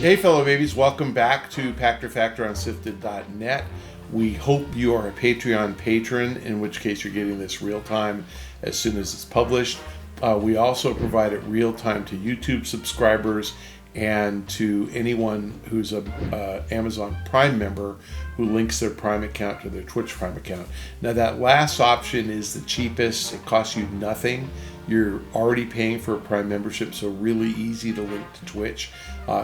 Hey fellow babies, welcome back to Pachter Factor on SIFTD.net. We hope you are a Patreon patron, in which case you're getting this real time as soon as it's published. We also provide it real time to YouTube subscribers and to anyone who's a Amazon Prime member who links their Prime account to their Twitch Prime account. Now that last option is the cheapest. It costs you nothing. You're already paying for a Prime membership, so really easy to link to Twitch.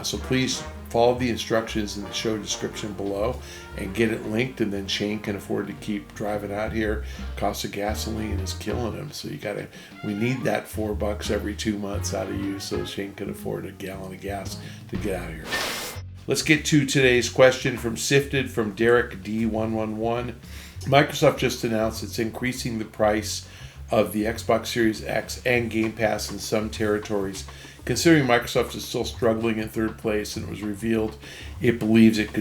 So please follow the instructions in the show description below and get it linked, and then Shane can afford to keep driving out here. Cost of gasoline is killing him, so we need that $4 every 2 months out of you so Shane can afford a gallon of gas to get out of here. Let's get to today's question from SIFTD from Derek D111. Microsoft just announced it's increasing the price of the Xbox Series X and Game Pass in some territories. Considering Microsoft is still struggling in third place, and it was revealed it believes it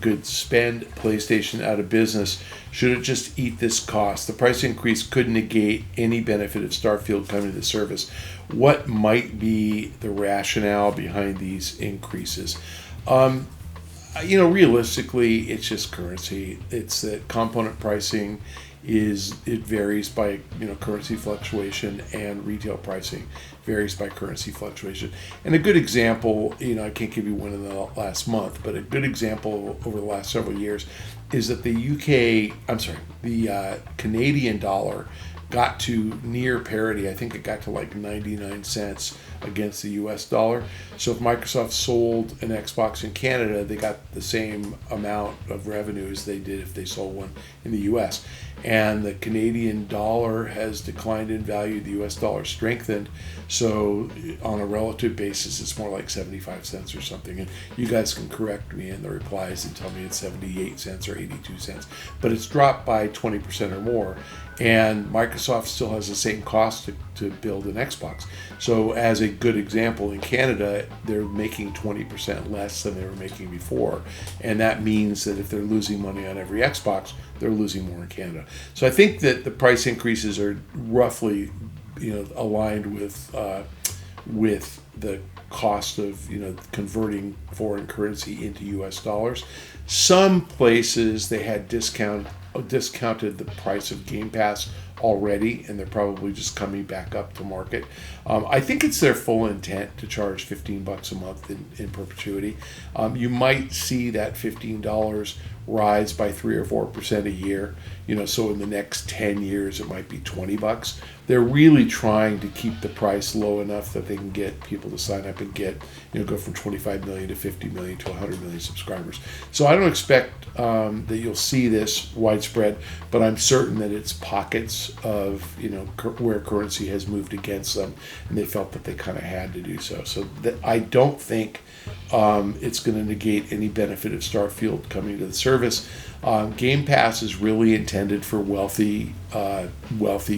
could spend PlayStation out of business, should it just eat this cost? The price increase could negate any benefit of Starfield coming to the service. What might be the rationale behind these increases? Realistically, it's just currency. It's that component pricing it varies by currency fluctuation, and retail pricing varies by currency fluctuation. And a good example, I can't give you one in the last month, but a good example over the last several years is that the Canadian dollar got to near parity. I think it got to like 99 cents against the US dollar. So if Microsoft sold an Xbox in Canada, they got the same amount of revenue as they did if they sold one in the US. And the Canadian dollar has declined in value, the US dollar strengthened. So on a relative basis, it's more like 75 cents or something. And you guys can correct me in the replies and tell me it's 78 cents or 82 cents. But it's dropped by 20% or more. And Microsoft still has the same cost to build an Xbox. So as a good example, in Canada, they're making 20% less than they were making before. And that means that if they're losing money on every Xbox, they're losing more in Canada. So I think that the price increases are roughly, aligned with the cost of, converting foreign currency into US dollars. Some places they had discounted the price of Game Pass already, and they're probably just coming back up to market. I think it's their full intent to charge $15 a month in perpetuity. You might see that $15 rise by 3 or 4% a year. So in the next 10 years, it might be $20. They're really trying to keep the price low enough that they can get people to sign up and go from 25 million to 50 million to 100 million subscribers. So I don't expect that you'll see this widespread, but I'm certain that it's pockets of, where currency has moved against them, and they felt that they kind of had to do so. So I don't think it's going to negate any benefit of Starfield coming to the service. Game Pass is really intended for wealthy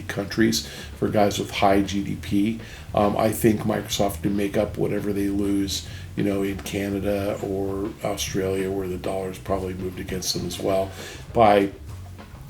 countries, for guys with high GDP. I think Microsoft can make up whatever they lose, in Canada or Australia, where the dollar's probably moved against them as well, by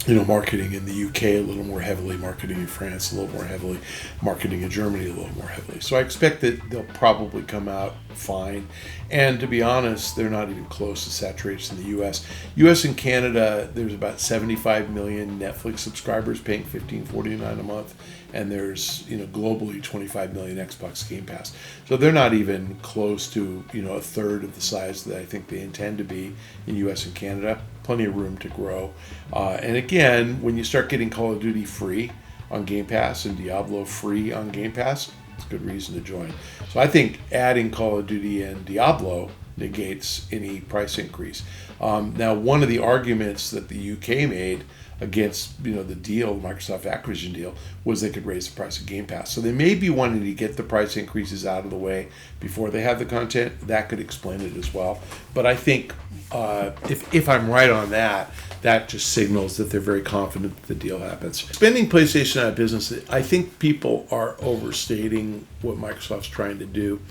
marketing in the UK a little more heavily, marketing in France a little more heavily, marketing in Germany a little more heavily. So I expect that they'll probably come out fine. And to be honest, they're not even close to saturation in the US. US and Canada, there's about 75 million Netflix subscribers paying $15.49 a month. And there's, globally 25 million Xbox Game Pass. So they're not even close to, a third of the size that I think they intend to be in US and Canada. Plenty of room to grow. And again, when you start getting Call of Duty free on Game Pass and Diablo free on Game Pass, it's a good reason to join. So I think adding Call of Duty and Diablo negates any price increase. Now, one of the arguments that the UK made against the deal, the Microsoft Activision deal, was they could raise the price of Game Pass. So they may be wanting to get the price increases out of the way before they have the content. That could explain it as well. But I think if I'm right on that, that just signals that they're very confident that the deal happens. Spending PlayStation out of business, I think people are overstating what Microsoft's trying to do.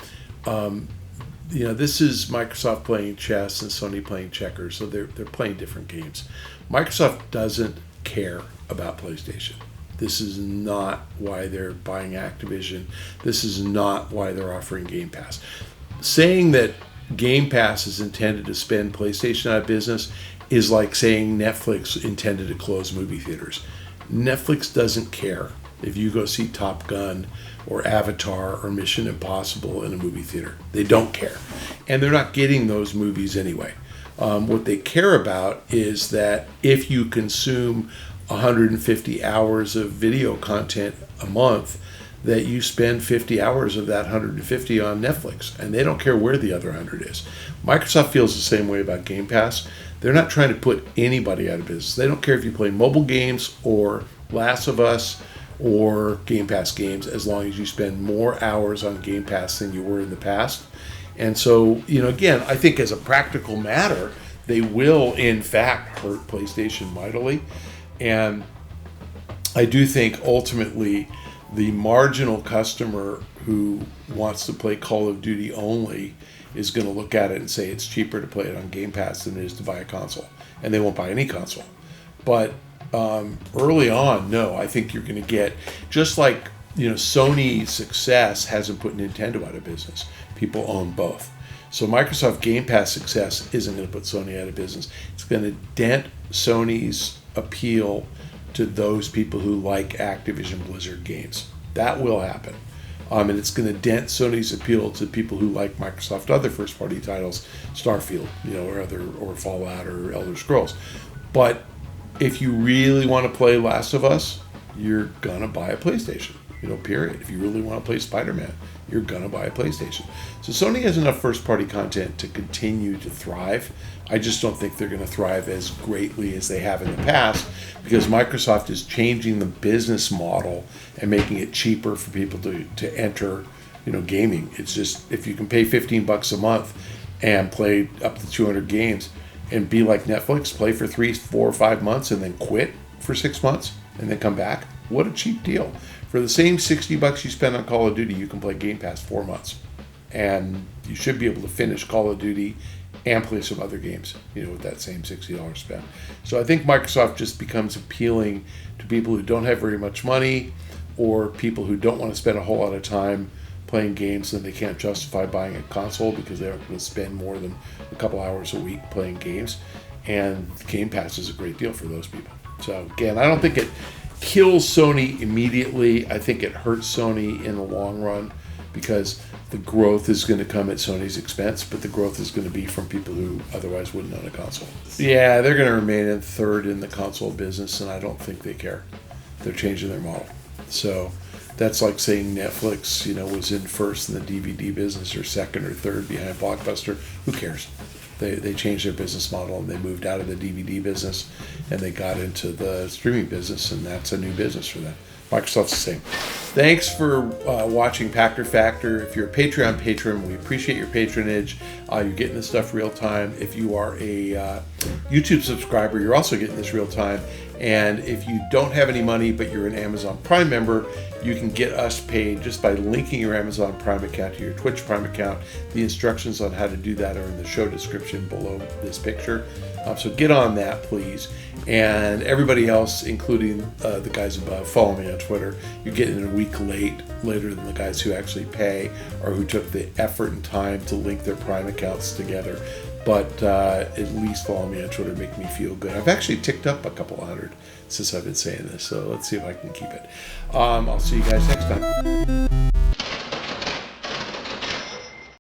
This is Microsoft playing chess and Sony playing checkers, so they're playing different games. Microsoft doesn't care about PlayStation. This is not why they're buying Activision. This is not why they're offering Game Pass. Saying that Game Pass is intended to spend PlayStation out of business is like saying Netflix intended to close movie theaters. Netflix doesn't care if you go see Top Gun or Avatar or Mission Impossible in a movie theater. They don't care. And they're not getting those movies anyway. What they care about is that if you consume 150 hours of video content a month, that you spend 50 hours of that 150 on Netflix, and they don't care where the other 100 is. Microsoft feels the same way about Game Pass. They're not trying to put anybody out of business. They don't care if you play mobile games or Last of Us or Game Pass games, as long as you spend more hours on Game Pass than you were in the past. And so, again, I think as a practical matter, they will, in fact, hurt PlayStation mightily. And I do think, ultimately, the marginal customer who wants to play Call of Duty only is going to look at it and say it's cheaper to play it on Game Pass than it is to buy a console. And they won't buy any console. But early on, no, I think you're going to get, just like Sony's success hasn't put Nintendo out of business. People own both. So Microsoft Game Pass success isn't going to put Sony out of business. It's going to dent Sony's appeal to those people who like Activision Blizzard games. That will happen. And it's going to dent Sony's appeal to people who like Microsoft other first-party titles, Starfield, or Fallout or Elder Scrolls. But if you really want to play Last of Us, you're going to buy a PlayStation. Period. If you really want to play Spider-Man, you're going to buy a PlayStation. So Sony has enough first-party content to continue to thrive. I just don't think they're going to thrive as greatly as they have in the past, because Microsoft is changing the business model and making it cheaper for people to enter, gaming. It's just, if you can pay $15 a month and play up to 200 games and be like Netflix, play for 3, 4, or 5 months and then quit for 6 months and then come back, what a cheap deal. For the same $60 you spend on Call of Duty, you can play Game Pass 4 months. And you should be able to finish Call of Duty and play some other games, with that same $60 spend. So I think Microsoft just becomes appealing to people who don't have very much money, or people who don't want to spend a whole lot of time playing games and they can't justify buying a console because they're going to spend more than a couple hours a week playing games. And Game Pass is a great deal for those people. So again, I don't think it kills Sony immediately. I think it hurts Sony in the long run, because the growth is going to come at Sony's expense, but the growth is going to be from people who otherwise wouldn't own a console. Yeah, they're going to remain in third in the console business, and I don't think they care. They're changing their model. So that's like saying Netflix, was in first in the DVD business or second or third behind Blockbuster. Who cares? They changed their business model, and they moved out of the DVD business and they got into the streaming business, and that's a new business for them. Microsoft's the same. Thanks for watching Pachter Factor. If you're a Patreon patron, we appreciate your patronage. You're getting this stuff real time. If you are a YouTube subscriber, you're also getting this real time. And if you don't have any money, but you're an Amazon Prime member, you can get us paid just by linking your Amazon Prime account to your Twitch Prime account. The instructions on how to do that are in the show description below this picture. So get on that, please. And everybody else, including the guys above, follow me on Twitter. You're getting a week later than the guys who actually pay or who took the effort and time to link their Prime accounts together. But at least follow me on Twitter, make me feel good. I've actually ticked up a couple hundred since I've been saying this, so let's see if I can keep it. I'll see you guys next time.